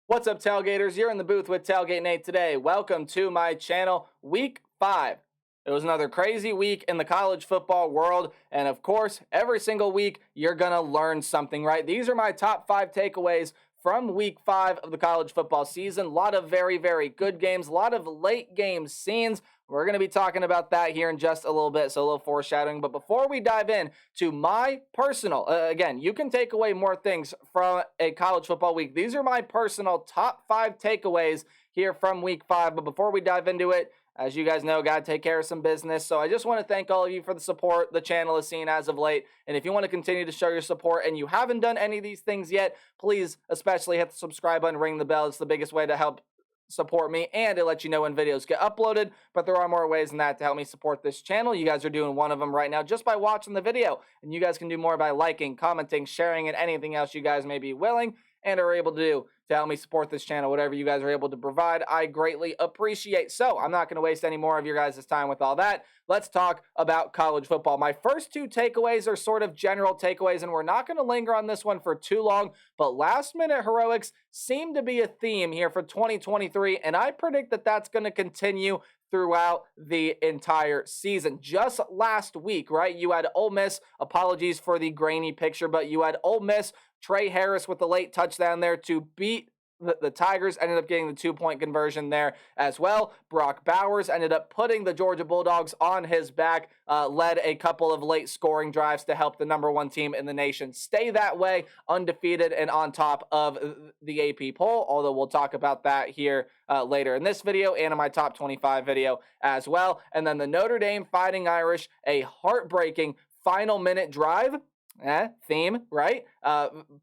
What's up, Tailgaters? You're in the booth with Tailgate Nate today. Welcome to my channel, Week 5. It was another crazy week in the college football world, and of course, every single week, you're going to learn something, right? These are my top 5 takeaways from Week 5 of the college football season. A lot of very, very good games, a lot of late game scenes. We're going to be talking about that here in just a little bit, so a little foreshadowing. But before we dive in to my personal, again, you can take away more things from a college football week. These are my personal top 5 takeaways here from Week 5. But before we dive into it, as you guys know, got to take care of some business. So I just want to thank all of you for the support the channel has seen as of late. And if you want to continue to show your support and you haven't done any of these things yet, please especially hit the subscribe button, ring the bell. It's the biggest way to help support me, and it lets you know when videos get uploaded. But there are more ways than that to help me support this channel. You guys are doing one of them right now just by watching the video, and you guys can do more by liking, commenting, sharing, and anything else you guys may be willing and are able to do to help me support this channel. Whatever you guys are able to provide, I greatly appreciate. So I'm not going to waste any more of your guys' time with all that. Let's talk about college football. My first 2 takeaways are sort of general takeaways, and we're not going to linger on this one for too long, but last minute heroics seem to be a theme here for 2023, and I predict that that's going to continue throughout the entire season. Just last week, right, you had Ole Miss, apologies for the grainy picture, but you had Ole Miss, Trey Harris with the late touchdown there to beat the Tigers, ended up getting the 2-point conversion there as well. Brock Bowers ended up putting the Georgia Bulldogs on his back, led a couple of late scoring drives to help the #1 team in the nation stay that way, undefeated and on top of the AP poll, although we'll talk about that here later in this video and in my top 25 video as well. And then the Notre Dame Fighting Irish, a heartbreaking final minute drive theme, right?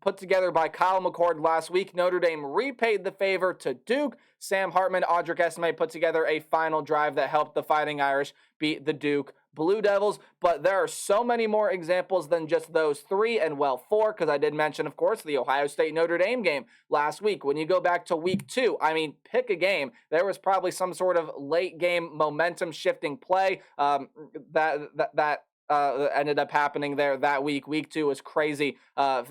Put together by Kyle McCord last week. Notre Dame repaid the favor to Duke. Sam Hartman, Audric Esme put together a final drive that helped the Fighting Irish beat the Duke Blue Devils. But there are so many more examples than just those 3, and well, 4, because I did mention, of course, the Ohio State Notre Dame game last week. When you go back to week 2, I mean, pick a game. There was probably some sort of late game momentum shifting play that ended up happening there that week. Week 2 was crazy,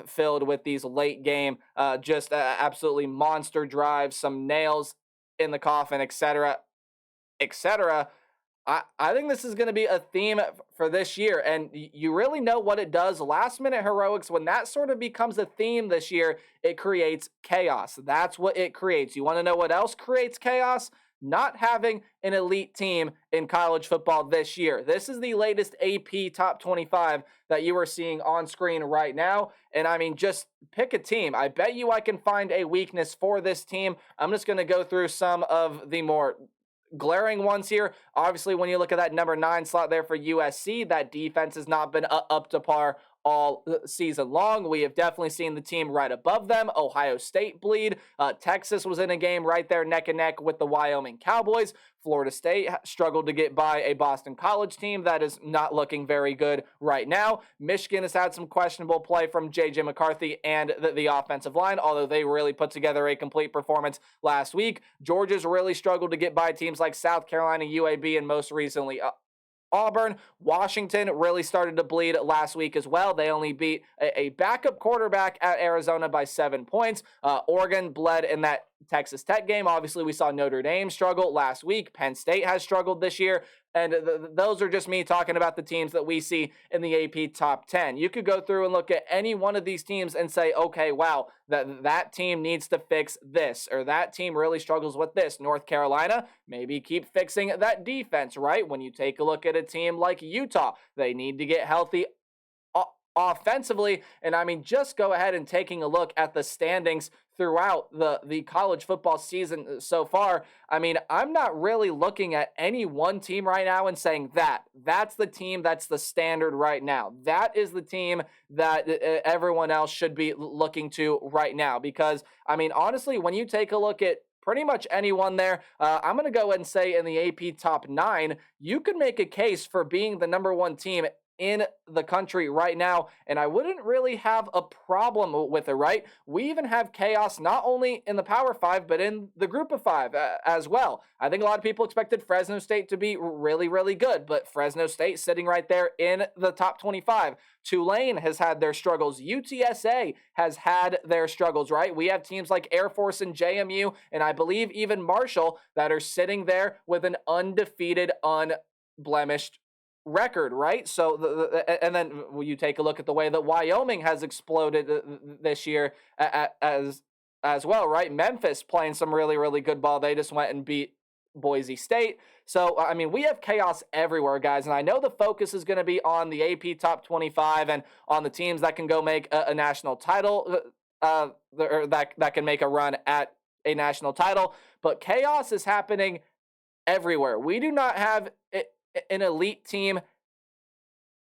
filled with these late game, just absolutely monster drives, some nails in the coffin, etc., etc. I think this is going to be a theme for this year, and you really know what it does. Last minute heroics, when that sort of becomes a theme this year, it creates chaos. That's what it creates. You want to know what else creates chaos? Not having an elite team in college football this year. This is the latest AP Top 25 that you are seeing on screen right now. And I mean, just pick a team. I bet you I can find a weakness for this team. I'm just going to go through some of the more glaring ones here. Obviously, when you look at that number 9 slot there for USC, that defense has not been up to par all season long. We have definitely seen the team right above them. Ohio State bleed. Texas was in a game right there neck and neck with the Wyoming Cowboys. Florida State struggled to get by a Boston College team that is not looking very good right now. Michigan has had some questionable play from J.J. McCarthy and the offensive line, although they really put together a complete performance last week. Georgia's really struggled to get by teams like South Carolina, UAB, and most recently Auburn. Washington really started to bleed last week as well. They only beat a backup quarterback at Arizona by 7 points. Oregon bled in that Texas Tech game. Obviously, we saw Notre Dame struggle last week. Penn State has struggled this year. And those are just me talking about the teams that we see in the AP Top 10. You could go through and look at any one of these teams and say, okay, wow, that team needs to fix this, or that team really struggles with this. North Carolina, maybe keep fixing that defense, right? When you take a look at a team like Utah, they need to get healthy offensively. And I mean, just go ahead and taking a look at the standings throughout the college football season so far. I mean, I'm not really looking at any one team right now and saying that's the team that's the standard right now. That is the team that everyone else should be looking to right now. Because, I mean, honestly, when you take a look at pretty much anyone there, I'm going to go ahead and say in the AP Top 9, you could make a case for being the #1 team in the country right now, and I wouldn't really have a problem with it, right? We even have chaos not only in the Power Five, but in the Group of Five as well. I think a lot of people expected Fresno State to be really, really good, but Fresno State sitting right there in the top 25. Tulane has had their struggles. UTSA has had their struggles, right? We have teams like Air Force and JMU, and I believe even Marshall, that are sitting there with an undefeated, unblemished record, right? So, and then you take a look at the way that Wyoming has exploded this year as well, right? Memphis playing some really, really good ball. They just went and beat Boise State. So, I mean, we have chaos everywhere, guys. And I know the focus is going to be on the AP Top 25 and on the teams that can go make a national title, or that can make a run at a national title. But chaos is happening everywhere. We do not have an elite team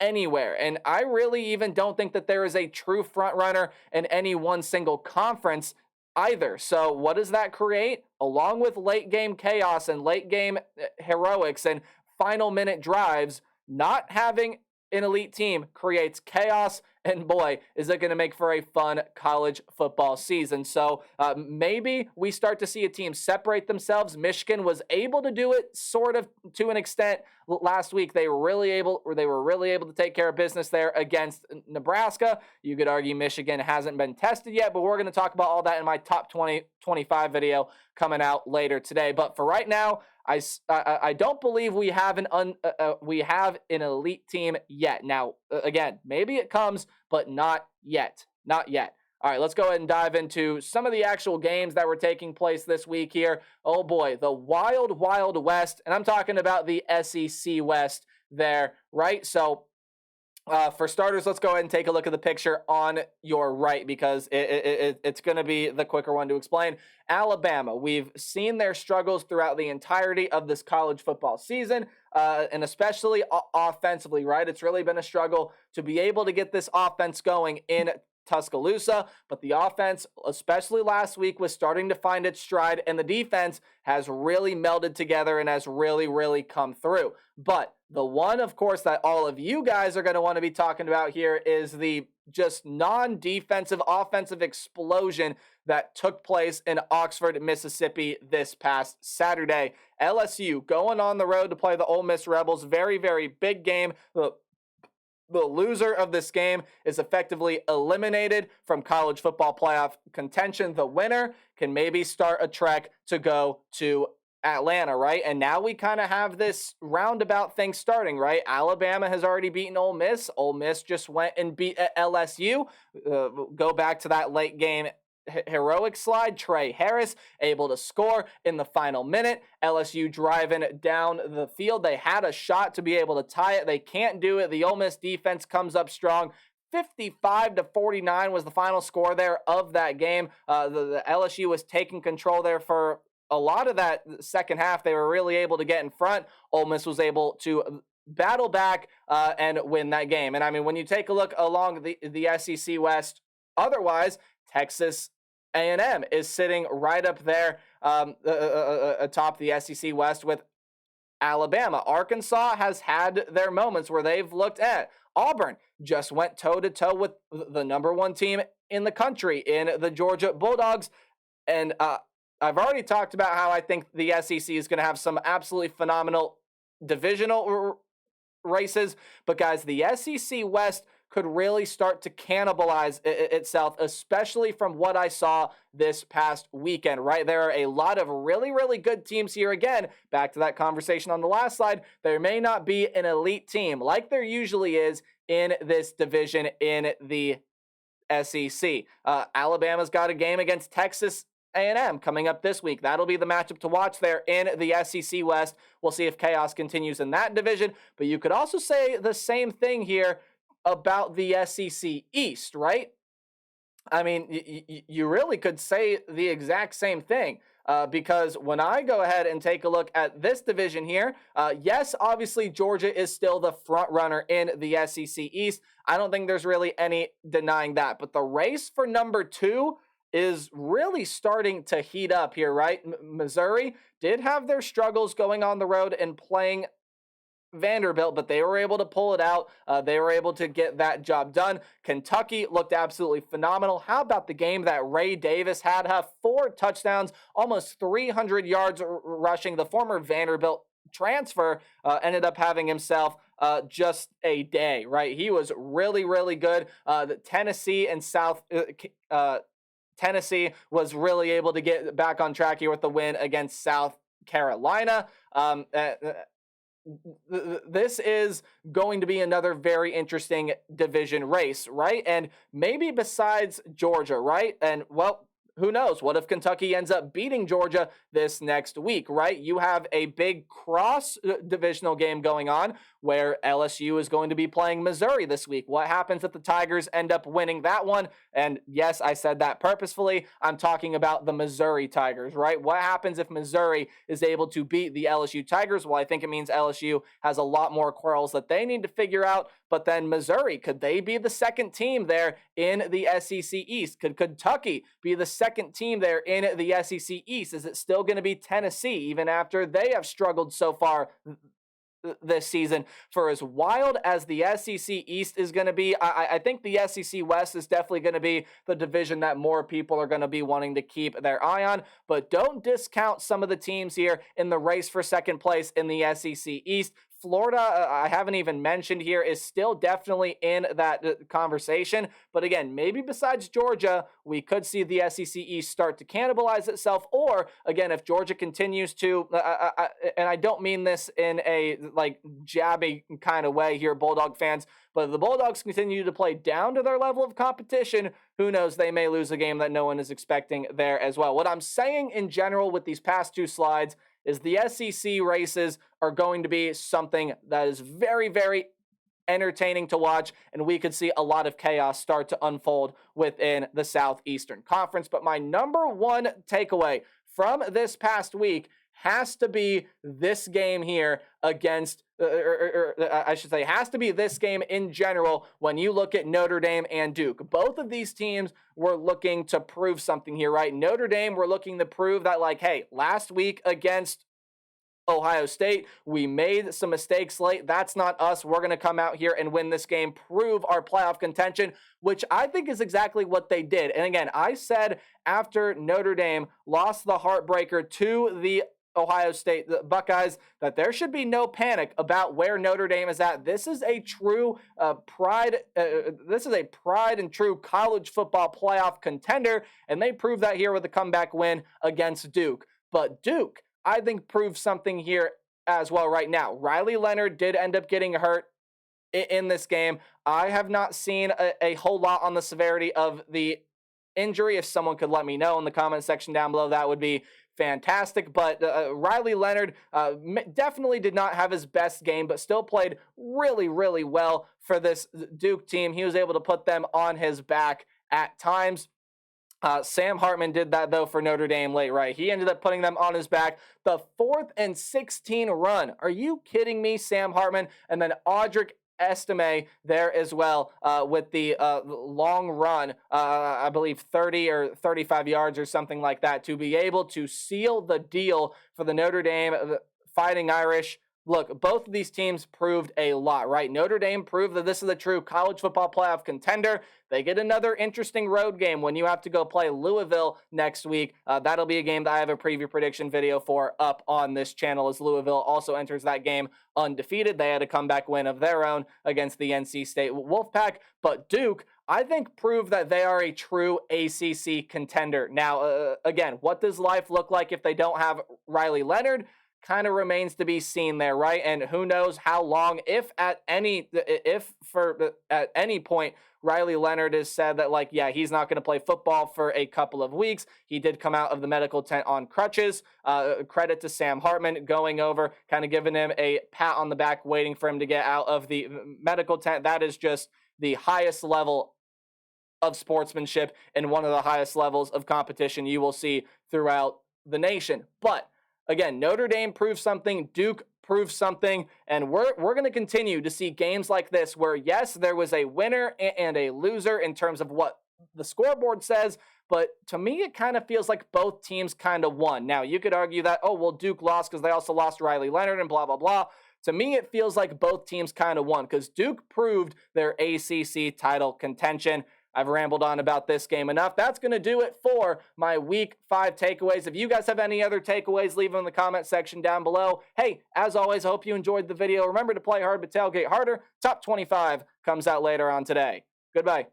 anywhere. And I really even don't think that there is a true front runner in any one single conference either. So what does that create? Along with late game chaos and late game heroics and final minute drives, not having an elite team creates chaos, and boy, is it going to make for a fun college football season. So maybe we start to see a team separate themselves. Michigan was able to do it sort of to an extent last week. They were really able to take care of business there against Nebraska. You could argue Michigan hasn't been tested yet, but we're going to talk about all that in my top 25 video coming out later today. But for right now, I don't believe we have an elite team yet. Now, again, maybe it comes, but not yet. Not yet. All right, let's go ahead and dive into some of the actual games that were taking place this week here. Oh boy, the Wild Wild West, and I'm talking about the SEC West there, right? So for starters, let's go ahead and take a look at the picture on your right, because it's going to be the quicker one to explain. Alabama, we've seen their struggles throughout the entirety of this college football season, and especially offensively, right? It's really been a struggle to be able to get this offense going in Tuscaloosa, but the offense, especially last week, was starting to find its stride, and the defense has really melded together and has really, really come through. But the one, of course, that all of you guys are going to want to be talking about here is the just non-defensive offensive explosion that took place in Oxford, Mississippi this past Saturday. LSU going on the road to play the Ole Miss Rebels. Very, very big game. The loser of this game is effectively eliminated from college football playoff contention. The winner can maybe start a trek to go to Atlanta, right? And now we kind of have this roundabout thing starting, right? Alabama has already beaten Ole Miss. Ole Miss just went and beat LSU. Go back to that late game heroic slide. Trey Harris able to score in the final minute. LSU driving down the field. They had a shot to be able to tie it. They can't do it. The Ole Miss defense comes up strong. 55-49 was the final score there of that game. The LSU was taking control there for a lot of that second half. They were really able to get in front. Ole Miss was able to battle back and win that game. And I mean, when you take a look along the SEC West, otherwise, Texas A&M is sitting right up there atop the SEC West with Alabama. Arkansas has had their moments where they've looked at. Auburn just went toe-to-toe with the number one team in the country in the Georgia Bulldogs. And I've already talked about how I think the SEC is going to have some absolutely phenomenal divisional races. But guys, the SEC West could really start to cannibalize itself, especially from what I saw this past weekend, right? There are a lot of really, really good teams here. Again, back to that conversation on the last slide, there may not be an elite team like there usually is in this division in the SEC. Alabama's got a game against Texas A&M coming up this week. That'll be the matchup to watch there in the SEC West. We'll see if chaos continues in that division, but you could also say the same thing here about the SEC East, right? I mean, you really could say the exact same thing because when I go ahead and take a look at this division here, yes, obviously Georgia is still the front runner in the SEC East. I don't think there's really any denying that, but the race for number 2 is really starting to heat up here, right? Missouri did have their struggles going on the road and playing Vanderbilt, but they were able to pull it out. They were able to get that job done. Kentucky looked absolutely phenomenal. How about the game that Ray Davis had? 4 touchdowns, almost 300 yards rushing. The former Vanderbilt transfer ended up having himself just a day, right? He was really, really good. The Tennessee and Tennessee was really able to get back on track here with the win against South Carolina. This is going to be another very interesting division race, right? And maybe besides Georgia, right? And well, who knows? What if Kentucky ends up beating Georgia this next week, right? You have a big cross-divisional game going on where LSU is going to be playing Missouri this week. What happens if the Tigers end up winning that one? And yes, I said that purposefully. I'm talking about the Missouri Tigers, right? What happens if Missouri is able to beat the LSU Tigers? Well, I think it means LSU has a lot more quarrels that they need to figure out. But then Missouri, could they be the second team there in the SEC East? Could Kentucky be the second team there in the SEC East? Is it still going to be Tennessee, even after they have struggled so far this season? For as wild as the SEC East is going to be, I think the SEC West is definitely going to be the division that more people are going to be wanting to keep their eye on. But don't discount some of the teams here in the race for second place in the SEC East. Florida, I haven't even mentioned here, is still definitely in that conversation. But again, maybe besides Georgia, we could see the SEC East start to cannibalize itself. Or again, if Georgia continues to, and I don't mean this in a jabby kind of way here, Bulldog fans, but if the Bulldogs continue to play down to their level of competition, who knows, they may lose a game that no one is expecting there as well. What I'm saying in general with these past two slides is the SEC races are going to be something that is very, very entertaining to watch, and we could see a lot of chaos start to unfold within the Southeastern Conference. But my number one takeaway from this past week has to be this game here against, I should say, has to be this game in general when you look at Notre Dame and Duke. Both of these teams were looking to prove something here, right? Notre Dame were looking to prove that, hey, last week against Ohio State, we made some mistakes late. That's not us. We're going to come out here and win this game, prove our playoff contention, which I think is exactly what they did. And again, I said after Notre Dame lost the heartbreaker to the Ohio State Buckeyes that there should be no panic about where Notre Dame is at. This is a true pride and true college football playoff contender, and they proved that here with a comeback win against Duke. But Duke, I think, proved something here as well right now. Riley Leonard did end up getting hurt in this game. I have not seen a whole lot on the severity of the injury. If someone could let me know in the comment section down below, that would be fantastic. But Riley Leonard definitely did not have his best game, but still played really, really well for this Duke team. He was able to put them on his back at times. Sam Hartman did that, though, for Notre Dame late, right? He ended up putting them on his back. The 4th and 16 run. Are you kidding me, Sam Hartman? And then Audric Estime there as well with the long run, I believe 30 or 35 yards or something like that, to be able to seal the deal for the Notre Dame Fighting Irish. Look, both of these teams proved a lot, right? Notre Dame proved that this is a true college football playoff contender. They get another interesting road game when you have to go play Louisville next week. That'll be a game that I have a preview prediction video for up on this channel, as Louisville also enters that game undefeated. They had a comeback win of their own against the NC State Wolfpack. But Duke, I think, proved that they are a true ACC contender. Now, again, what does life look like if they don't have Riley Leonard? Kind of remains to be seen there, right? And who knows how long, if at any point Riley Leonard has said that, he's not going to play football for a couple of weeks. He did come out of the medical tent on crutches. Credit to Sam Hartman going over, kind of giving him a pat on the back, waiting for him to get out of the medical tent. That is just the highest level of sportsmanship and one of the highest levels of competition you will see throughout the nation. But again, Notre Dame proved something, Duke proved something, and we're going to continue to see games like this where, yes, there was a winner and a loser in terms of what the scoreboard says, but to me, it kind of feels like both teams kind of won. Now, you could argue that, Duke lost because they also lost Riley Leonard and blah, blah, blah. To me, it feels like both teams kind of won because Duke proved their ACC title contention. I've rambled on about this game enough. That's going to do it for my Week 5 takeaways. If you guys have any other takeaways, leave them in the comment section down below. Hey, as always, I hope you enjoyed the video. Remember to play hard but tailgate harder. Top 25 comes out later on today. Goodbye.